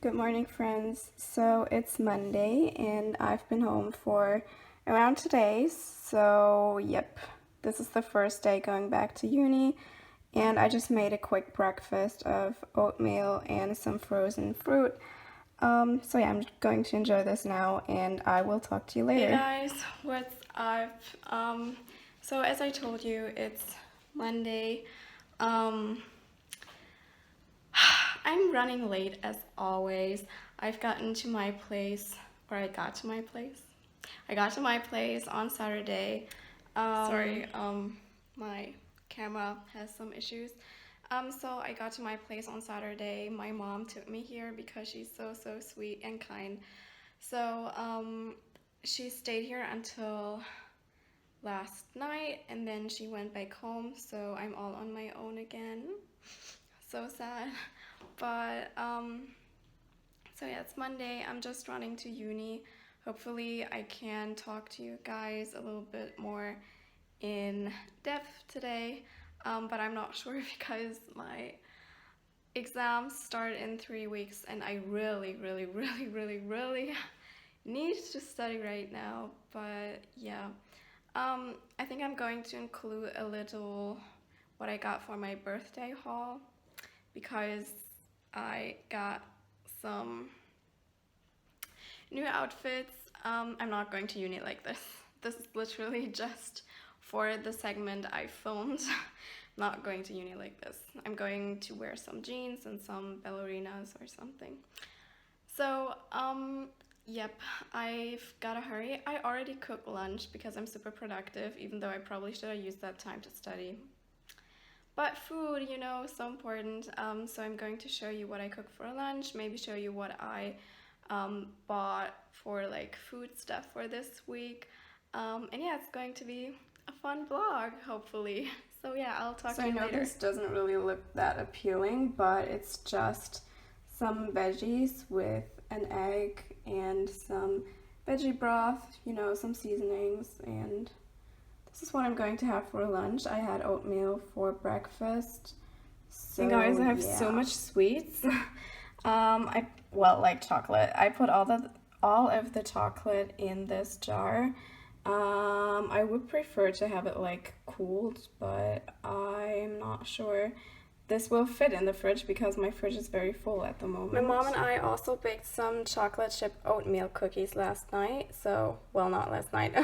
Good morning, friends. So it's Monday, and I've been home for around 2 days. So, yep, this is the first day going back to uni, and I just made a quick breakfast of oatmeal and some frozen fruit. So yeah, I'm going to enjoy this now, and I will talk to you later. Hey guys, what's up? So as I told you, it's Monday. I'm running late as always. I've gotten to my place, or I got to my place. I got to my place on Saturday. Sorry, my camera has some issues. So I got to my place on Saturday. My mom took me here because she's so sweet and kind. So she stayed here until last night and then she went back home, so I'm all on my own again. So sad. But so yeah, it's Monday. I'm just running to uni. Hopefully I can talk to you guys a little bit more in depth today. But I'm not sure because my exams start in 3 weeks and I really need to study right now. But yeah, I think I'm going to include a little what I got for my birthday haul because I got some new outfits. I'm not going to uni like this. This is literally just for the segment I filmed. Not going to uni like this. I'm going to wear some jeans and some ballerinas or something. So, yep, I've gotta hurry. I already cooked lunch because I'm super productive, even though I probably should have used that time to study. But food, you know, so important. So I'm going to show you what I cooked for lunch, maybe show you what I bought for like food stuff for this week. And yeah, it's going to be a fun vlog, hopefully. So yeah, I'll talk to you later. So I know this doesn't really look that appealing, but it's just some veggies with an egg and some veggie broth, you know, some seasonings, and this is what I'm going to have for lunch. I had oatmeal for breakfast. So, and guys, I have yeah. so much sweets. Like chocolate. I put all of the chocolate in this jar. I would prefer to have it like cooled, but I'm not sure this will fit in the fridge because my fridge is very full at the moment. My mom and I also baked some chocolate chip oatmeal cookies last night. So, well, not last night,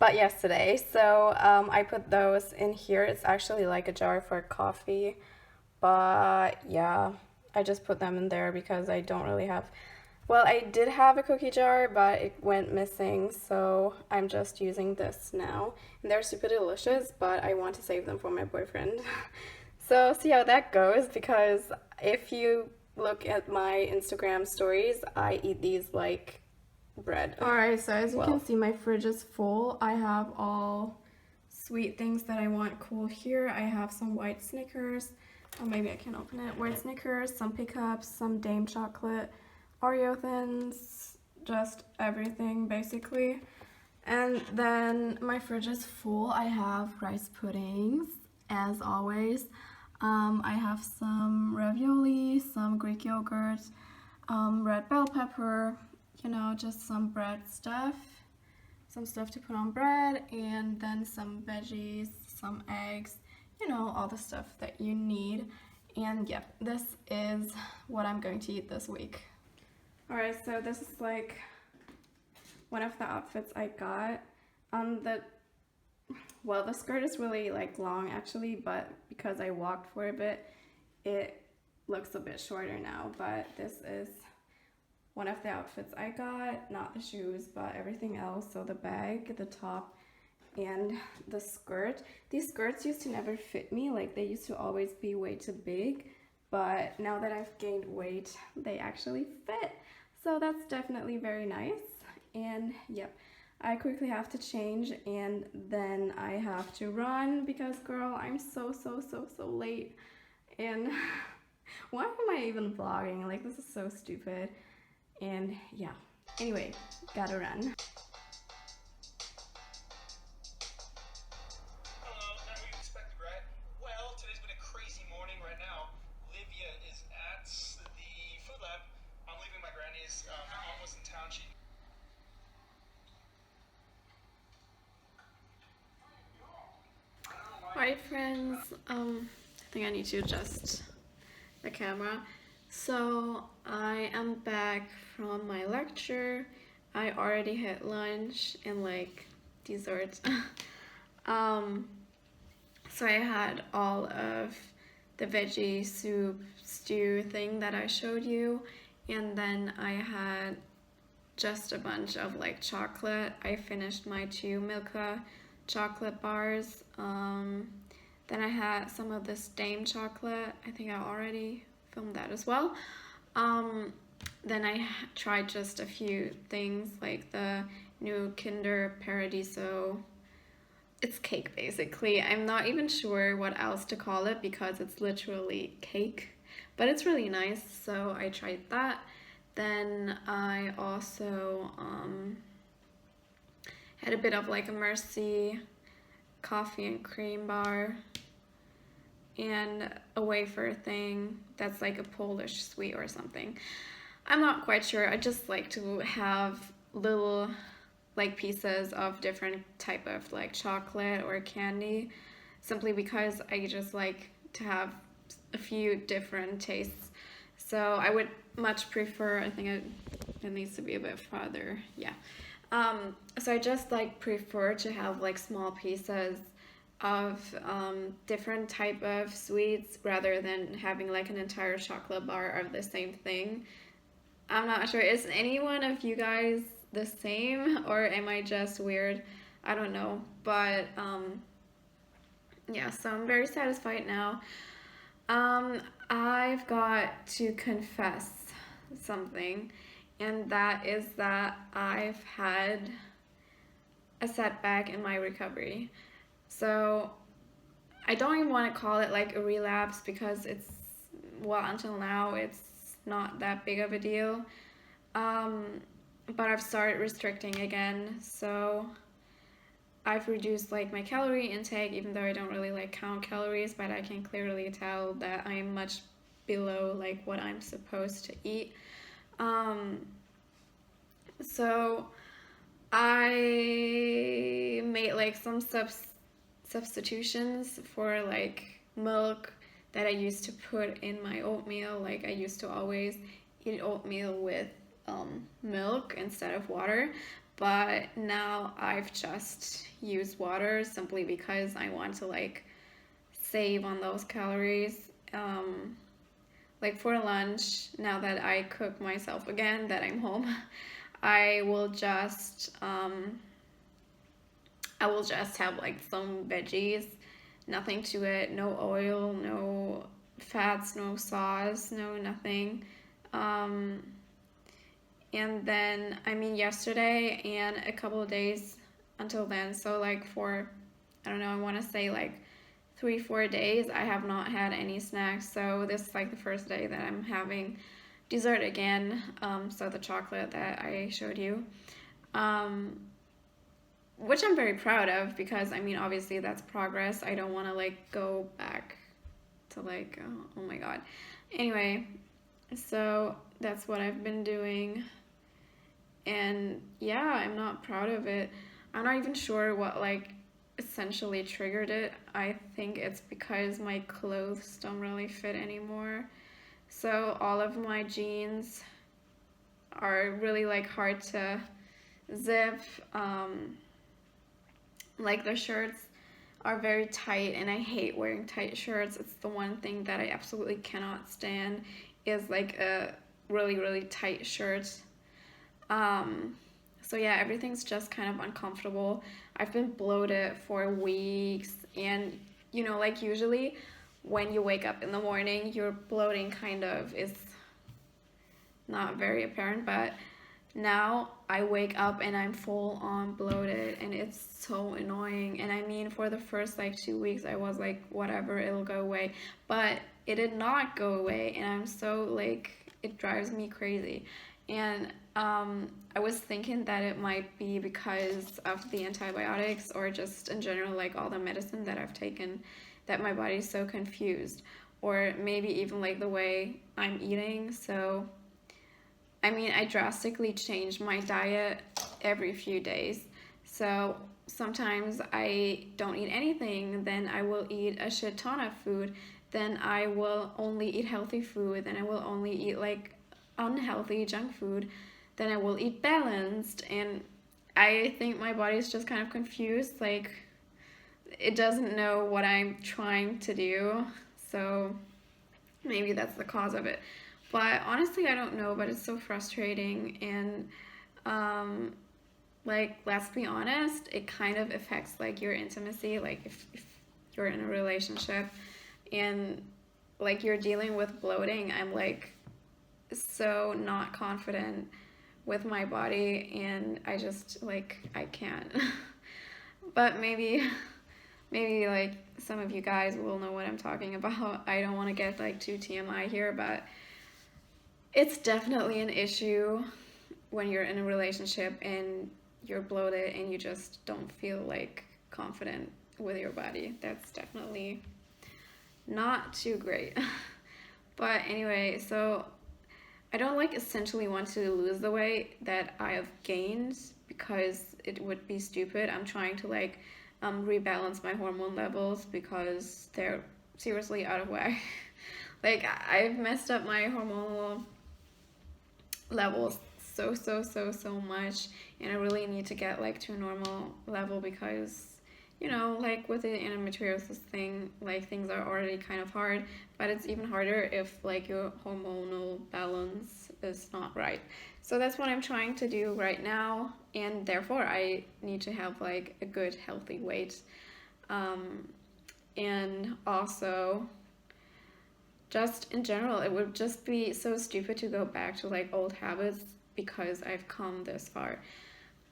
but yesterday. So I put those in here. It's actually like a jar for coffee, but yeah, I just put them in there because I don't really have. Well, I did have a cookie jar, but it went missing, so I'm just using this now. And they're super delicious, but I want to save them for my boyfriend. So see how that goes, because if you look at my Instagram stories, I eat these like bread. Alright, so as you can see, my fridge is full. I have all sweet things that I want cool here. I have some white Snickers. Oh, maybe I can open it. White Snickers, some pickups, some Dame chocolate, Oreo thins, just everything basically. And then my fridge is full. I have rice puddings, as always. I have some ravioli, some Greek yogurt, red bell pepper, you know, just some bread stuff, some stuff to put on bread, and then some veggies, some eggs, you know, all the stuff that you need. And yeah, this is what I'm going to eat this week. Alright, so this is like one of the outfits I got. The skirt is really like long actually, but because I walked for a bit, it looks a bit shorter now. But this is one of the outfits I got, not the shoes, but everything else. So the bag, the top, and the skirt. These skirts used to never fit me, like they used to always be way too big, but now that I've gained weight, they actually fit. So that's definitely very nice. And yep, I quickly have to change and then I have to run because girl, I'm so late. And why am I even vlogging? Like, this is so stupid. And yeah, anyway, gotta run. Alright friends, I think I need to adjust the camera. So I am back from my lecture. I already had lunch and like dessert. um, so I had all of the veggie soup stew thing that I showed you, and then I had just a bunch of like chocolate. I finished my 2 Milka chocolate bars. Then I had some of this Dame chocolate. I think I already filmed that as well. Then I tried just a few things like the new Kinder Paradiso. It's cake basically. I'm not even sure what else to call it because it's literally cake, but it's really nice, so I tried that. Then I also had a bit of like a Mercy coffee and cream bar and a wafer thing that's like a Polish sweet or something. I'm not quite sure. I just like to have little like pieces of different type of like chocolate or candy, simply because I just like to have a few different tastes. So I would much prefer, I think it needs to be a bit farther, yeah. So I just like prefer to have like small pieces of different type of sweets rather than having like an entire chocolate bar of the same thing. I'm not sure, is any one of you guys the same, or am I just weird? I don't know, but yeah, so I'm very satisfied now. I've got to confess something, and that is that I've had a setback in my recovery. So I don't even want to call it like a relapse because it's, well, until now it's not that big of a deal. But I've started restricting again, so I've reduced like my calorie intake, even though I don't really like count calories, but I can clearly tell that I'm much below like what I'm supposed to eat. So I made like some substitutions for like milk that I used to put in my oatmeal. Like I used to always eat oatmeal with milk instead of water, but now I've just used water simply because I want to like save on those calories. Like for lunch, now that I cook myself again, that I'm home, I will just have like some veggies, nothing to it, no oil, no fats, no sauce, no nothing. And then, I mean, yesterday and a couple of days until then, so like for, I don't know, I want to say like 3-4 days, I have not had any snacks. So this is like the first day that I'm having dessert again. So the chocolate that I showed you, which I'm very proud of because I mean, obviously that's progress. I don't want to like go back to like, oh my god. Anyway, so that's what I've been doing. And yeah, I'm not proud of it. I'm not even sure what like essentially triggered it. I think it's because my clothes don't really fit anymore. So all of my jeans are really like hard to zip. Like the shirts are very tight and I hate wearing tight shirts. It's the one thing that I absolutely cannot stand is like a really tight shirt. So yeah, everything's just kind of uncomfortable. I've been bloated for weeks, and you know, like usually when you wake up in the morning, your bloating kind of is not very apparent, but now I wake up and I'm full on bloated and it's so annoying. And I mean, for the first like 2 weeks, I was like, whatever, it'll go away. But it did not go away, and I'm so like, it drives me crazy. And I was thinking that it might be because of the antibiotics or just in general, like all the medicine that I've taken, that my body's so confused. Or maybe even like the way I'm eating. So I mean, I drastically change my diet every few days. So sometimes I don't eat anything, then I will eat a shit ton of food, then I will only eat healthy food, then I will only eat like unhealthy junk food, then I will eat balanced. And I think my body is just kind of confused, like it doesn't know what I'm trying to do. So maybe that's the cause of it. But honestly, I don't know, but it's so frustrating. And um, like, let's be honest, it kind of affects like your intimacy. Like, if you're in a relationship and like you're dealing with bloating, I'm like so not confident with my body, and I just like I can't. But maybe like some of you guys will know what I'm talking about. I don't want to get like too TMI here, but it's definitely an issue when you're in a relationship and you're bloated and you just don't feel like confident with your body. That's definitely not too great. But anyway, so I don't like essentially want to lose the weight that I have gained because it would be stupid. I'm trying to like rebalance my hormone levels because they're seriously out of whack. Like I've messed up my hormonal levels so much, and I really need to get like to a normal level because like with the endometriosis thing, like things are already kind of hard, but it's even harder if like your hormonal balance is not right. So that's what I'm trying to do right now, and therefore I need to have like a good healthy weight. And also just in general, it would just be so stupid to go back to like old habits because I've come this far.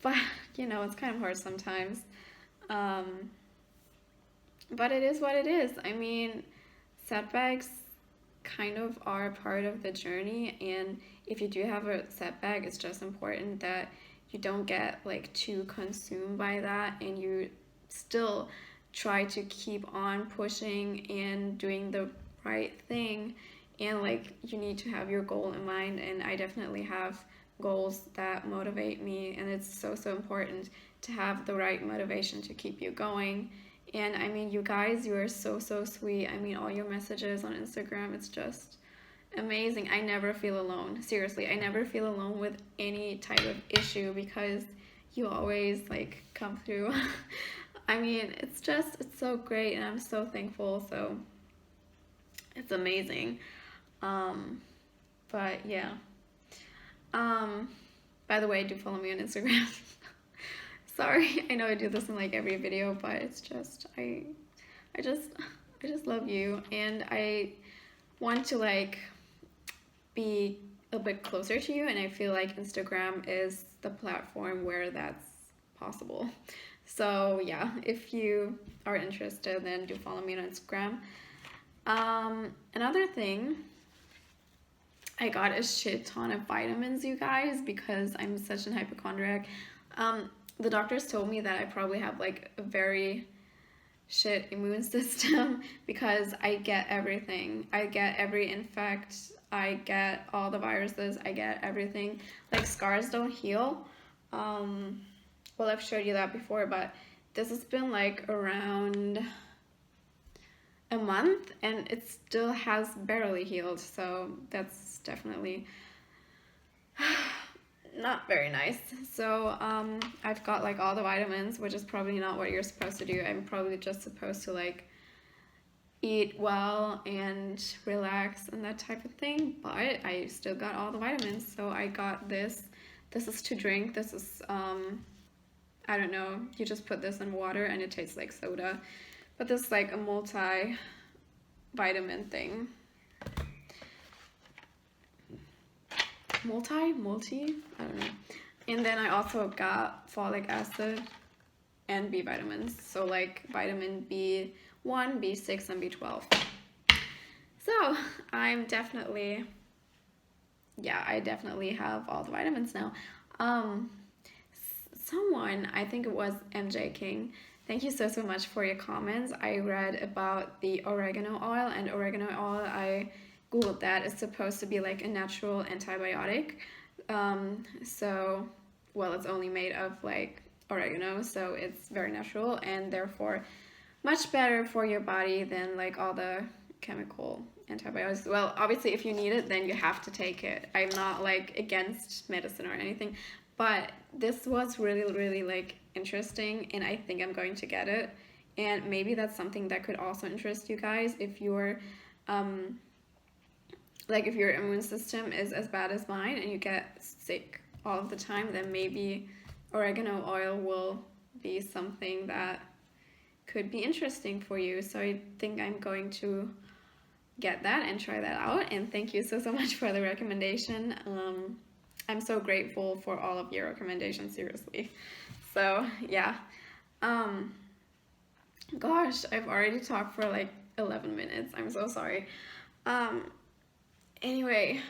But it's kind of hard sometimes. Um, but it is what it is. I mean, setbacks kind of are part of the journey, and if you do have a setback, it's just important that you don't get like too consumed by that, and you still try to keep on pushing and doing the right thing. And like you need to have your goal in mind, and I definitely have goals that motivate me, and it's so important to have the right motivation to keep you going. And I mean, you guys, you are so sweet. I mean, all your messages on Instagram, it's just amazing. I never feel alone. Seriously, I never feel alone with any type of issue because you always like come through. I mean, it's so great, and I'm so thankful. So it's amazing. Um, but yeah. Um, by the way, do follow me on Instagram. Sorry, I know I do this in like every video, but it's just I just I just love you, and I want to like be a bit closer to you, and I feel like Instagram is the platform where that's possible. So yeah, if you are interested, then do follow me on Instagram. Another thing, I got a shit ton of vitamins, you guys, because I'm such an hypochondriac. The doctors told me that I probably have like a very shit immune system because I get everything. I get every infect, I get all the viruses, I get everything. Like scars don't heal. Well, I've showed you that before, but this has been like around a month and it still has barely healed, so that's definitely not very nice. So I've got like all the vitamins, which is probably not what you're supposed to do. I'm probably just supposed to like eat well and relax and that type of thing, but I still got all the vitamins. So I got this. This is to drink. This is I don't know, you just put this in water and it tastes like soda, but this is like a multi vitamin thing. Multi, I don't know. And then I also got folic acid and B vitamins, so like vitamin B1, B6, and B12. So I'm definitely, yeah, I definitely have all the vitamins now. Someone, I think it was MJ King, thank you so much for your comments. I read about the oregano oil, and oregano oil, I googled that, it's supposed to be like a natural antibiotic. So, well, it's only made of like oregano, so it's very natural and therefore much better for your body than like all the chemical antibiotics. Well, obviously, if you need it, then you have to take it. I'm not like against medicine or anything, but this was really, really like interesting, and I think I'm going to get it. And maybe that's something that could also interest you guys if you're like if your immune system is as bad as mine and you get sick all of the time, then maybe oregano oil will be something that could be interesting for you. So I think I'm going to get that and try that out. And thank you so much for the recommendation. I'm so grateful for all of your recommendations, seriously. So yeah. Gosh, I've already talked for like 11 minutes. I'm so sorry. Anyway,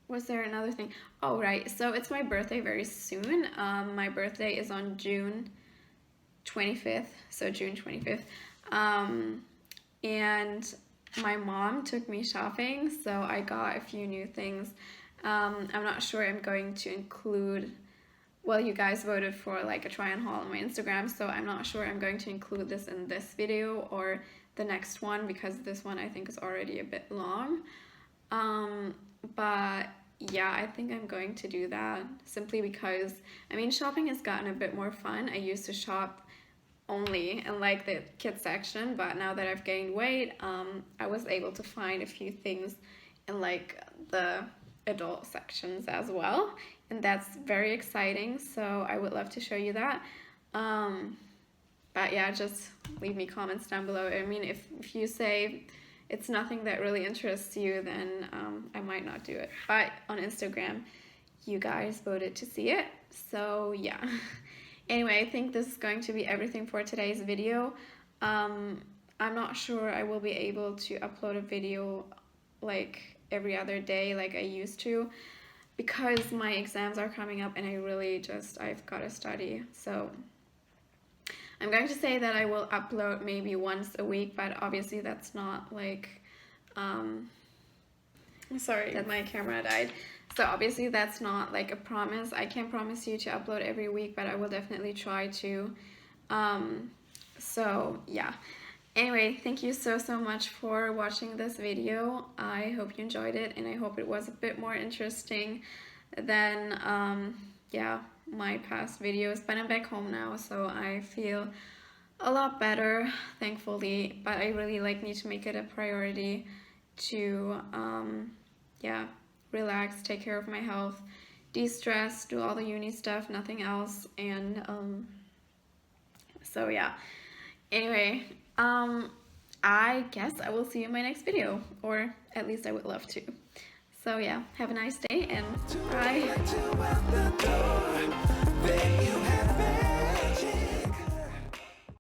was there another thing? Oh, right. So it's my birthday very soon. My birthday is on June 25th. So June 25th. And my mom took me shopping, so I got a few new things. I'm not sure I'm going to include, well, you guys voted for like a try on haul on my Instagram, so I'm not sure I'm going to include this in this video or the next one, because this one I think is already a bit long. But yeah, I think I'm going to do that simply because, I mean, shopping has gotten a bit more fun. I used to shop only in like the kids section, but now that I've gained weight, I was able to find a few things in like the adult sections as well, and that's very exciting, so I would love to show you that. But yeah, just leave me comments down below. I mean, if you say it's nothing that really interests you, then I might not do it. But on Instagram, you guys voted to see it, so yeah. Anyway, I think this is going to be everything for today's video. I'm not sure I will be able to upload a video like every other day like I used to, because my exams are coming up and I've got to study. So I'm going to say that I will upload maybe once a week, but obviously that's not like, sorry, my camera died. So obviously that's not like a promise. I can't promise you to upload every week, but I will definitely try to. So yeah. Anyway, thank you so much for watching this video. I hope you enjoyed it, and I hope it was a bit more interesting than yeah, my past videos. But I'm back home now, so I feel a lot better, thankfully. But I really need to make it a priority to yeah, relax, take care of my health, de-stress, do all the uni stuff, nothing else. And so yeah. Anyway, I guess I will see you in my next video, or at least I would love to. So yeah, have a nice day and bye.